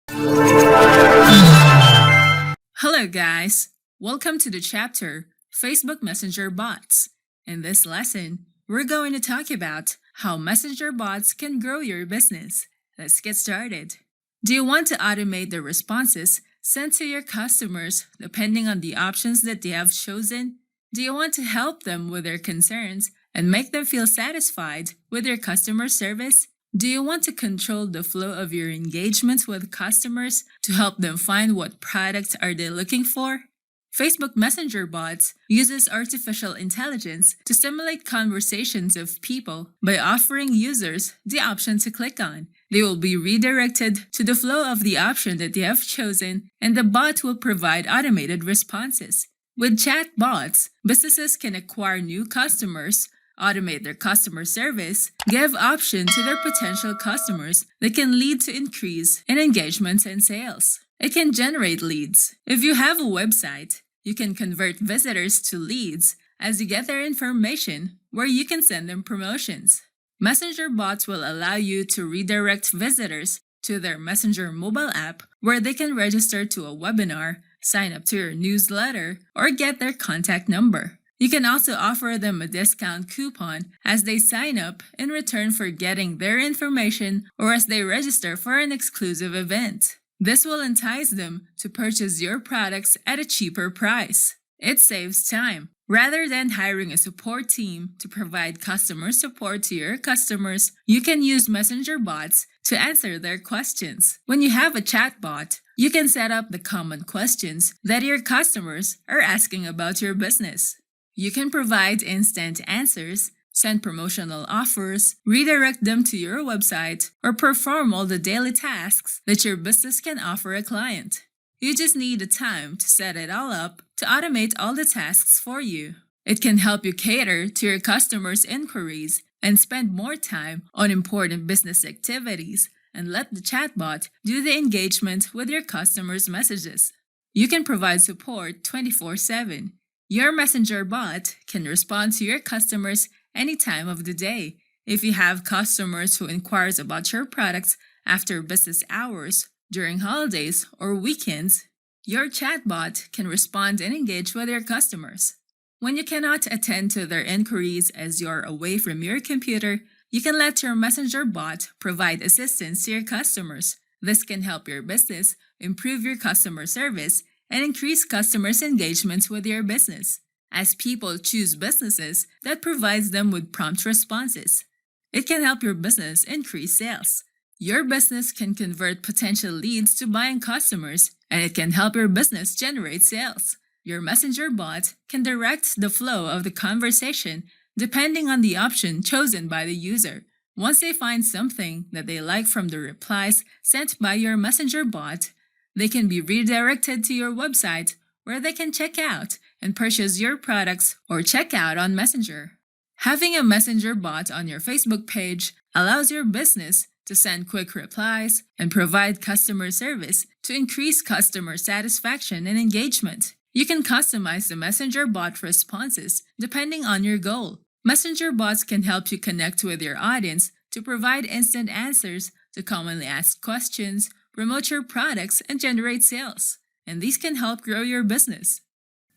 Hello guys! Welcome to the chapter Facebook Messenger Bots. In this lesson, we're going to talk about how Messenger bots can grow your business. Let's get started. Do you want to automate the responses sent to your customers depending on the options that they have chosen? Do you want to help them with their concerns and make them feel satisfied with your customer service? Do you want to control the flow of your engagements with customers to help them find what products are they looking for? Facebook Messenger bots uses artificial intelligence to simulate conversations of people by offering users the option to click on. They will be redirected to the flow of the option that they have chosen, and the bot will provide automated responses. With chat bots, businesses can acquire new customers, automate their customer service, give options to their potential customers that can lead to increase in engagements and sales. It can generate leads. If you have a website, you can convert visitors to leads as you get their information where you can send them promotions. Messenger bots will allow you to redirect visitors to their Messenger mobile app where they can register to a webinar, sign up to your newsletter, or get their contact number. You can also offer them a discount coupon as they sign up in return for getting their information or as they register for an exclusive event. This will entice them to purchase your products at a cheaper price. It saves time. Rather than hiring a support team to provide customer support to your customers, you can use Messenger bots to answer their questions. When you have a chat bot, you can set up the common questions that your customers are asking about your business. You can provide instant answers, send promotional offers, redirect them to your website, or perform all the daily tasks that your business can offer a client. You just need the time to set it all up to automate all the tasks for you. It can help you cater to your customers' inquiries and spend more time on important business activities and let the chatbot do the engagement with your customers' messages. You can provide support 24/7. Your Messenger bot can respond to your customers any time of the day. If you have customers who inquires about your products after business hours, during holidays, or weekends, your chatbot can respond and engage with your customers. When you cannot attend to their inquiries as you're away from your computer, you can let your Messenger bot provide assistance to your customers. This can help your business improve your customer service and increase customers' engagements with your business, as people choose businesses that provides them with prompt responses. It can help your business increase sales. Your business can convert potential leads to buying customers, and it can help your business generate sales. Your Messenger bot can direct the flow of the conversation depending on the option chosen by the user. Once they find something that they like from the replies sent by your Messenger bot, they can be redirected to your website where they can check out and purchase your products or check out on Messenger. Having a Messenger bot on your Facebook page allows your business to send quick replies and provide customer service to increase customer satisfaction and engagement. You can customize the Messenger bot responses depending on your goal. Messenger bots can help you connect with your audience to provide instant answers to commonly asked questions, promote your products, and generate sales. And these can help grow your business.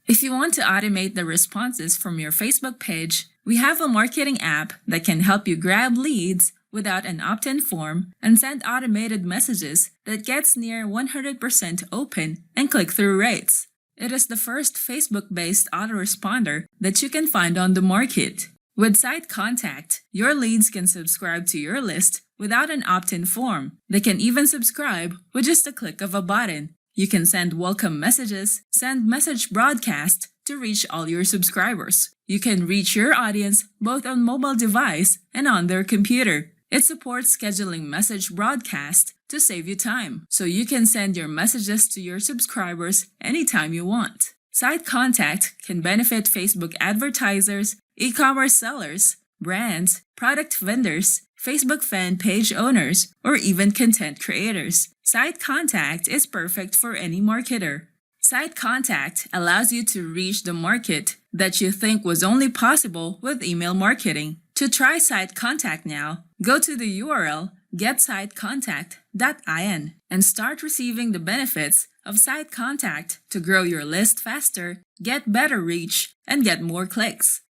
If you want to automate the responses from your Facebook page, we have a marketing app that can help you grab leads without an opt-in form and send automated messages that gets near 100% open and click-through rates. It is the first Facebook-based autoresponder that you can find on the market. With Site Contact, your leads can subscribe to your list without an opt-in form. They can even subscribe with just a click of a button. You can send welcome messages, send message broadcast to reach all your subscribers. You can reach your audience both on mobile device and on their computer. It supports scheduling message broadcast to save you time, so you can send your messages to your subscribers anytime you want. Site Contact can benefit Facebook advertisers, e-commerce sellers, brands, product vendors, Facebook fan page owners, or even content creators. Site Contact is perfect for any marketer. Site Contact allows you to reach the market that you think was only possible with email marketing. To try Site Contact now, go to the URL getsitecontact.com site.in and start receiving the benefits of site contact to grow your list faster, get better reach, and get more clicks.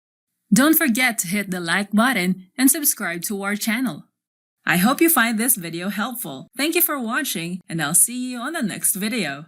Don't forget to hit the like button and subscribe to our channel. I hope you find this video helpful. Thank you for watching, and I'll see you on the next video.